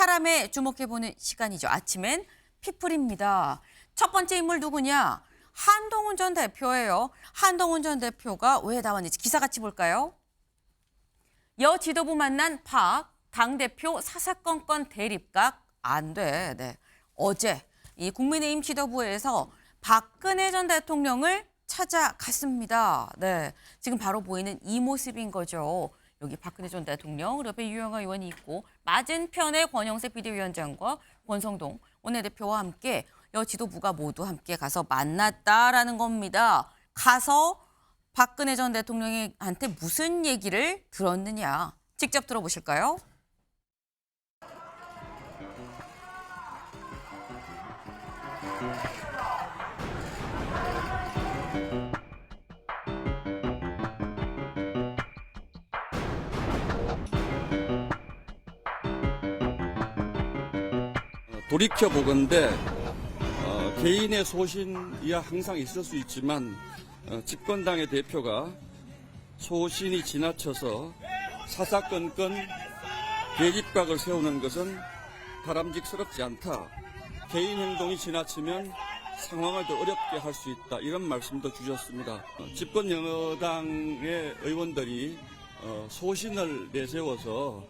사람에 주목해보는 시간이죠. 아침엔 피플입니다. 첫 번째 인물 누구냐? 한동훈 전 대표예요. 한동훈 전 대표가 왜 나왔는지 기사 같이 볼까요? 여 지도부 만난 박 당대표 사사건건 대립각 안 돼. 네. 어제 이 국민의힘 지도부에서 박근혜 전 대통령을 찾아갔습니다. 네. 지금 바로 보이는 이 모습인 거죠. 여기 박근혜 전 대통령, 그리고 옆에 유영아 의원이 있고 맞은편에 권영세 비대위원장과 권성동 원내대표와 함께 여 지도부가 모두 함께 가서 만났다라는 겁니다. 가서 박근혜 전 대통령한테 무슨 얘기를 들었느냐. 직접 들어보실까요? 돌이켜보건대 개인의 소신이야 항상 있을 수 있지만 집권당의 대표가 소신이 지나쳐서 사사건건 대립각을 세우는 것은 바람직스럽지 않다. 개인 행동이 지나치면 상황을 더 어렵게 할 수 있다. 이런 말씀도 주셨습니다. 집권 여당의 의원들이 소신을 내세워서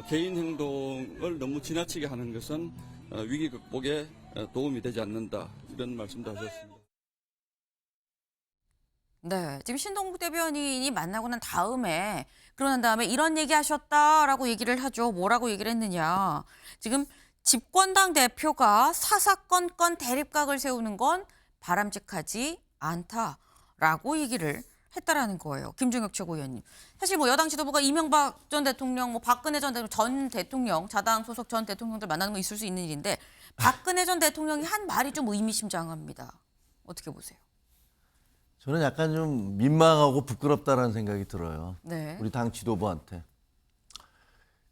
개인 행동을 너무 지나치게 하는 것은 위기 극복에 도움이 되지 않는다. 이런 말씀도 하셨습니다. 네, 지금 신동국 대변인이 만나고 난 다음에 그러는 다음에 이런 얘기 하셨다라고 얘기를 하죠. 뭐라고 얘기를 했느냐. 지금 집권당 대표가 사사건건 대립각을 세우는 건 바람직하지 않다라고 얘기를 했다라는 거예요. 김종혁 최고위원님. 사실 뭐 여당 지도부가 이명박 전 대통령, 뭐 박근혜 전 대통령, 자당 소속 전 대통령들 만나는 거 있을 수 있는 일인데 박근혜 전 대통령이 한 말이 좀 의미심장합니다. 어떻게 보세요? 저는 약간 좀 민망하고 부끄럽다라는 생각이 들어요. 네. 우리 당 지도부한테.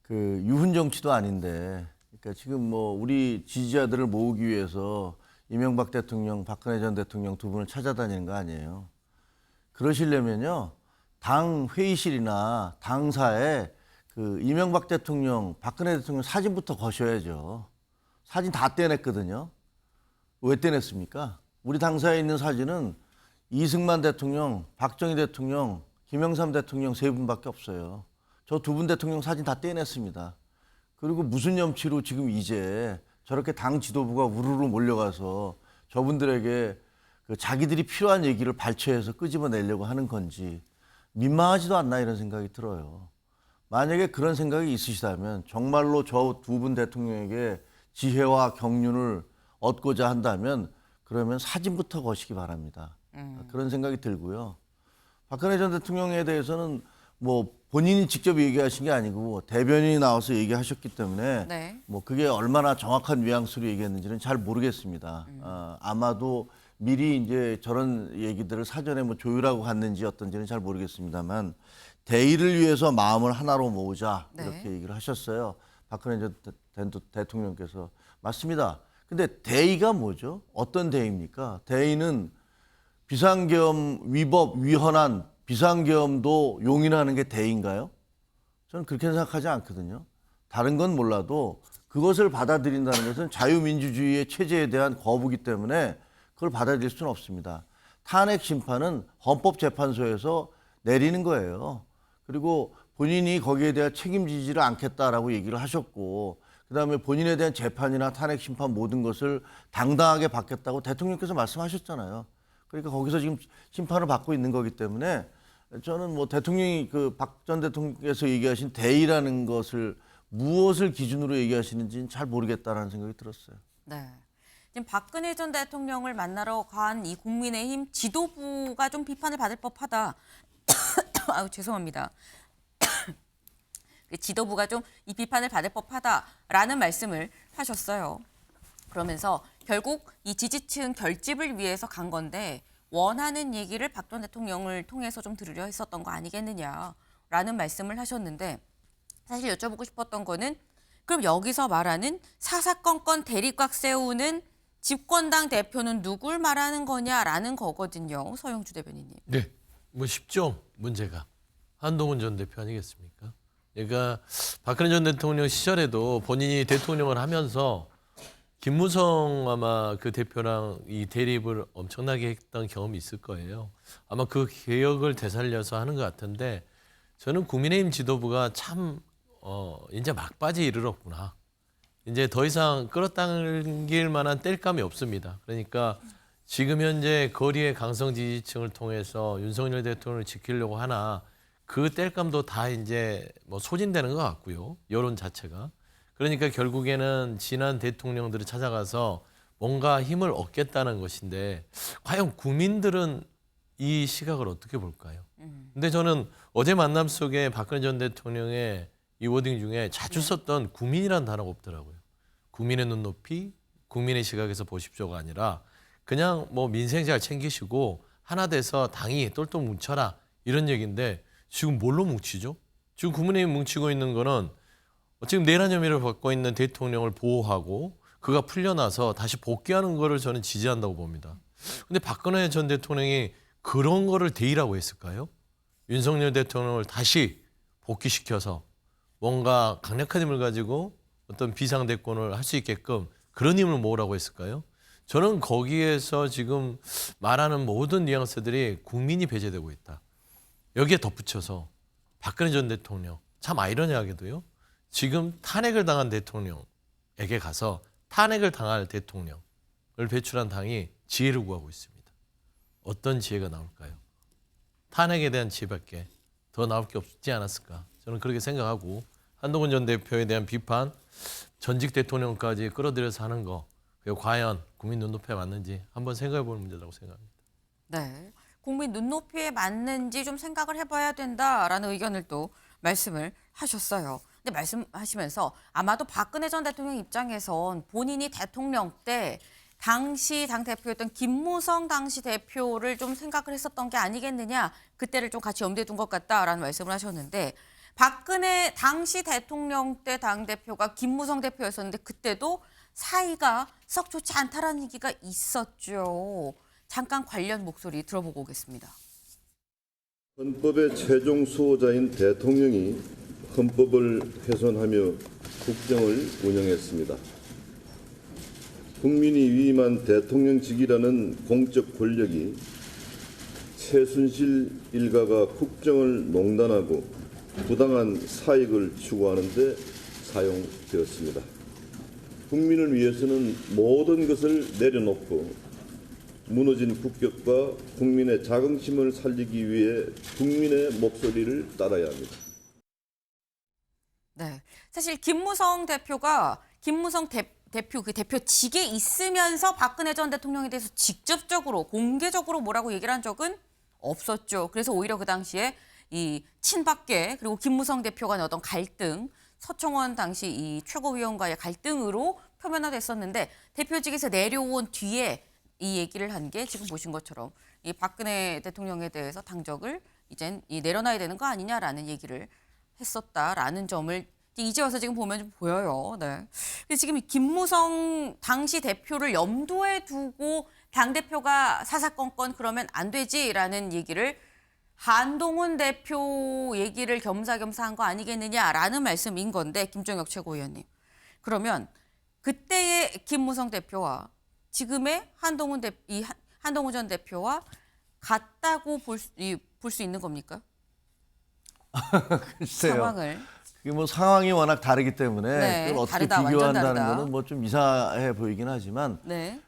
그 유훈 정치도 아닌데, 그러니까 지금 뭐 우리 지지자들을 모으기 위해서 이명박 대통령, 박근혜 전 대통령 두 분을 찾아다니는 거 아니에요. 그러시려면요, 당 회의실이나 당사에 그 이명박 대통령, 박근혜 대통령 사진부터 거셔야죠. 사진 다 떼냈거든요. 왜 떼냈습니까? 우리 당사에 있는 사진은 이승만 대통령, 박정희 대통령, 김영삼 대통령 세 분밖에 없어요. 저 두 분 대통령 사진 다 떼냈습니다. 그리고 무슨 염치로 지금 이제 저렇게 당 지도부가 우르르 몰려가서 저분들에게 그 자기들이 필요한 얘기를 발췌해서 끄집어내려고 하는 건지 민망하지도 않나 이런 생각이 들어요. 만약에 그런 생각이 있으시다면 정말로 저 두 분 대통령에게 지혜와 경륜을 얻고자 한다면 그러면 사진부터 거시기 바랍니다. 그런 생각이 들고요. 박근혜 전 대통령에 대해서는 뭐 본인이 직접 얘기하신 게 아니고 대변인이 나와서 얘기하셨기 때문에 네. 뭐 그게 얼마나 정확한 뉘앙스로 얘기했는지는 잘 모르겠습니다. 아마도 미리 이제 저런 얘기들을 사전에 뭐 조율하고 갔는지 어떤지는 잘 모르겠습니다만 대의를 위해서 마음을 하나로 모으자 이렇게 네. 얘기를 하셨어요. 박근혜 전 대통령께서. 맞습니다. 근데 대의가 뭐죠? 어떤 대의입니까? 대의는 비상계엄 위법 위헌한 비상계엄도 용인하는 게 대의인가요? 저는 그렇게 생각하지 않거든요. 다른 건 몰라도 그것을 받아들인다는 것은 자유민주주의의 체제에 대한 거부기 때문에 그걸 받아들일 수는 없습니다. 탄핵 심판은 헌법재판소에서 내리는 거예요. 그리고 본인이 거기에 대한 책임지지를 않겠다라고 얘기를 하셨고 그다음에 본인에 대한 재판이나 탄핵 심판 모든 것을 당당하게 받겠다고 대통령께서 말씀하셨잖아요. 그러니까 거기서 지금 심판을 받고 있는 거기 때문에 저는 뭐 대통령이 그 박 전 대통령께서 얘기하신 대의라는 것을 무엇을 기준으로 얘기하시는지는 잘 모르겠다라는 생각이 들었어요. 네. 지금 박근혜 전 대통령을 만나러 간 이 국민의힘 지도부가 좀 비판을 받을 법하다. 아유, 죄송합니다. 지도부가 좀 이 비판을 받을 법하다라는 말씀을 하셨어요. 그러면서 결국 이 지지층 결집을 위해서 간 건데 원하는 얘기를 박 전 대통령을 통해서 좀 들으려 했었던 거 아니겠느냐라는 말씀을 하셨는데 사실 여쭤보고 싶었던 거는 그럼 여기서 말하는 사사건건 대립각 세우는 집권당 대표는 누굴 말하는 거냐라는 거거든요. 서영주 대변인님. 네, 뭐 쉽죠 문제가. 한동훈 전 대표 아니겠습니까? 그러니까 박근혜 전 대통령 시절에도 본인이 대통령을 하면서 김무성 아마 그 대표랑 이 대립을 엄청나게 했던 경험이 있을 거예요. 아마 그 기억을 되살려서 하는 것 같은데 저는 국민의힘 지도부가 참 이제 막바지에 이르렀구나. 이제 더 이상 끌어당길 만한 땔감이 없습니다. 그러니까 지금 현재 거리의 강성 지지층을 통해서 윤석열 대통령을 지키려고 하나 그 땔감도 다 이제 뭐 소진되는 것 같고요. 여론 자체가. 그러니까 결국에는 지난 대통령들을 찾아가서 뭔가 힘을 얻겠다는 것인데 과연 국민들은 이 시각을 어떻게 볼까요? 근데 저는 어제 만남 속에 박근혜 전 대통령의 이 워딩 중에 자주 썼던 국민이라는 단어가 없더라고요. 국민의 눈높이, 국민의 시각에서 보십시오가 아니라 그냥 뭐 민생 잘 챙기시고 하나 돼서 당이 똘똘 뭉쳐라 이런 얘기인데 지금 뭘로 뭉치죠? 지금 국민의힘 뭉치고 있는 거는 지금 내란 혐의를 받고 있는 대통령을 보호하고 그가 풀려나서 다시 복귀하는 거를 저는 지지한다고 봅니다. 근데 박근혜 전 대통령이 그런 거를 대의라고 했을까요? 윤석열 대통령을 다시 복귀시켜서 뭔가 강력한 힘을 가지고 어떤 비상대권을 할 수 있게끔 그런 힘을 모으라고 했을까요? 저는 거기에서 지금 말하는 모든 뉘앙스들이 국민이 배제되고 있다. 여기에 덧붙여서 박근혜 전 대통령, 참 아이러니하게도요. 지금 탄핵을 당한 대통령에게 가서 탄핵을 당할 대통령을 배출한 당이 지혜를 구하고 있습니다. 어떤 지혜가 나올까요? 탄핵에 대한 지혜밖에 더 나올 게 없지 않았을까? 저는 그렇게 생각하고 한동훈 전 대표에 대한 비판, 전직 대통령까지 끌어들여서 하는 거 그게 과연 국민 눈높이에 맞는지 한번 생각해 볼 문제라고 생각합니다. 네. 국민 눈높이에 맞는지 좀 생각을 해봐야 된다라는 의견을 또 말씀을 하셨어요. 근데 말씀하시면서 아마도 박근혜 전 대통령 입장에선 본인이 대통령 때 당시 당대표였던 김무성 당시 대표를 좀 생각을 했었던 게 아니겠느냐. 그때를 좀 같이 염두에 둔 것 같다라는 말씀을 하셨는데 박근혜 당시 대통령 때 당대표가 김무성 대표였었는데 그때도 사이가 썩 좋지 않다라는 얘기가 있었죠. 잠깐 관련 목소리 들어보고 오겠습니다. 헌법의 최종 수호자인 대통령이 헌법을 훼손하며 국정을 운영했습니다. 국민이 위임한 대통령직이라는 공적 권력이 최순실 일가가 국정을 농단하고 부당한 사익을 추구하는 데 사용되었습니다. 국민을 위해서는 모든 것을 내려놓고 무너진 국격과 국민의 자긍심을 살리기 위해 국민의 목소리를 따라야 합니다. 네, 사실 김무성 대표가 김무성 대표 그 대표직에 있으면서 박근혜 전 대통령에 대해서 직접적으로 공개적으로 뭐라고 얘기를 한 적은 없었죠. 그래서 오히려 그 당시에 이 친박계 그리고 김무성 대표 간의 어떤 갈등, 서청원 당시 이 최고위원과의 갈등으로 표면화됐었는데 대표직에서 내려온 뒤에 이 얘기를 한 게 지금 보신 것처럼 이 박근혜 대통령에 대해서 당적을 이젠 내려놔야 되는 거 아니냐라는 얘기를 했었다라는 점을 이제 와서 지금 보면 좀 보여요. 네. 근데 지금 김무성 당시 대표를 염두에 두고 당대표가 사사건건 그러면 안 되지라는 얘기를 한동훈 대표 얘기를 겸사겸사 한 거 아니겠느냐라는 말씀인 건데 김종혁 최고위원님. 그러면 그때의 김무성 대표와 지금의 한동훈 전 대표와 같다고 볼 수 있는 겁니까? 글쎄요. 상황을. 그게 뭐 상황이 워낙 다르기 때문에 네, 그걸 어떻게 다르다, 완전 비교한다는 다르다. 거는 뭐 좀 이상해 보이긴 하지만 네.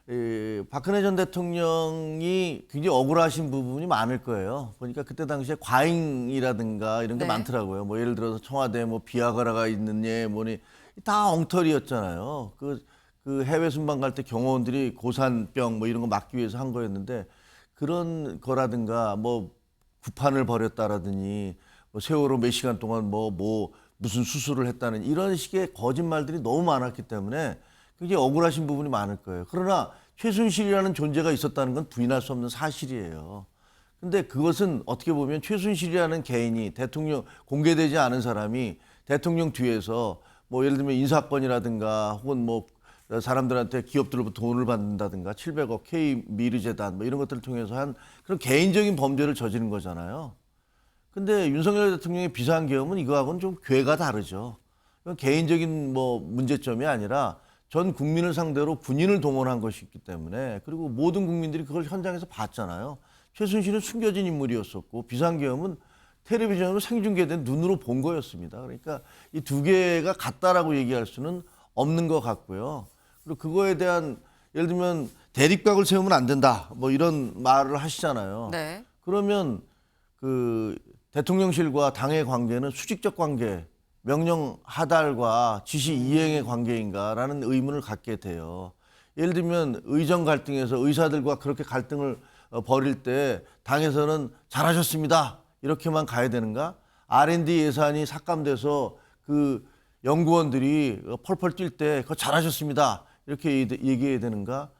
박근혜 전 대통령이 굉장히 억울하신 부분이 많을 거예요. 보니까 그때 당시에 과잉이라든가 이런 게 네. 많더라고요. 뭐 예를 들어서 청와대 뭐 비아그라가 있는 예 뭐니 다 엉터리였잖아요. 그 해외 순방 갈 때 경호원들이 고산병 뭐 이런 거 막기 위해서 한 거였는데 그런 거라든가 뭐 구판을 벌였다라더니 뭐 세월호 몇 시간 동안 뭐 무슨 수술을 했다는 이런 식의 거짓말들이 너무 많았기 때문에 굉장히 억울하신 부분이 많을 거예요. 그러나 최순실이라는 존재가 있었다는 건 부인할 수 없는 사실이에요. 근데 그것은 어떻게 보면 최순실이라는 개인이 대통령 공개되지 않은 사람이 대통령 뒤에서 뭐 예를 들면 인사권이라든가 혹은 뭐 사람들한테 기업들로부터 돈을 받는다든가 700억 K 미르재단 뭐 이런 것들을 통해서 한 그런 개인적인 범죄를 저지른 거잖아요. 근데 윤석열 대통령의 비상계엄은 이거하고는 좀 궤가 다르죠. 이건 개인적인 뭐 문제점이 아니라 전 국민을 상대로 군인을 동원한 것이 있기 때문에, 그리고 모든 국민들이 그걸 현장에서 봤잖아요. 최순실은 숨겨진 인물이었었고 비상계엄은 텔레비전으로 생중계된 눈으로 본 거였습니다. 그러니까 이 두 개가 같다라고 얘기할 수는 없는 것 같고요. 그리고 그거에 대한 예를 들면 대립각을 세우면 안 된다, 뭐 이런 말을 하시잖아요. 네. 그러면 그 대통령실과 당의 관계는 수직적 관계, 명령 하달과 지시 이행의 관계인가라는 의문을 갖게 돼요. 예를 들면 의정 갈등에서 의사들과 그렇게 갈등을 벌일 때 당에서는 잘하셨습니다 이렇게만 가야 되는가? R&D 예산이 삭감돼서 그 연구원들이 펄펄 뛸 때 그거 잘하셨습니다 이렇게 얘기해야 되는가?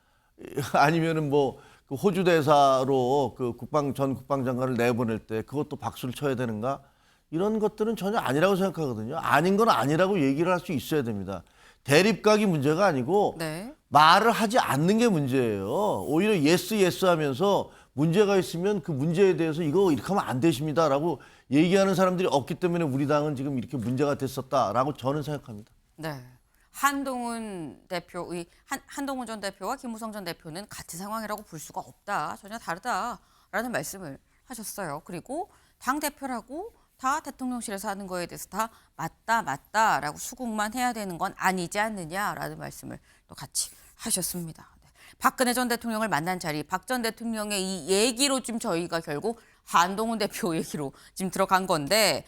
아니면은 뭐 그 호주 대사로 그 전 국방장관을 내보낼 때 그것도 박수를 쳐야 되는가? 이런 것들은 전혀 아니라고 생각하거든요. 아닌 건 아니라고 얘기를 할 수 있어야 됩니다. 대립각이 문제가 아니고 네. 말을 하지 않는 게 문제예요. 오히려 예스 하면서 문제가 있으면 그 문제에 대해서 이거 이렇게 하면 안 되십니다라고 얘기하는 사람들이 없기 때문에 우리 당은 지금 이렇게 문제가 됐었다라고 저는 생각합니다. 네. 한동훈 대표의 한동훈 전 대표와 김무성 전 대표는 같은 상황이라고 볼 수가 없다. 전혀 다르다라는 말씀을 하셨어요. 그리고 당 대표라고 다 대통령실에서 하는 거에 대해서 다 맞다라고 수긍만 해야 되는 건 아니지 않느냐라는 말씀을 또 같이 하셨습니다. 네. 박근혜 전 대통령을 만난 자리, 박 전 대통령의 이 얘기로 지금 저희가 결국 한동훈 대표 얘기로 지금 들어간 건데.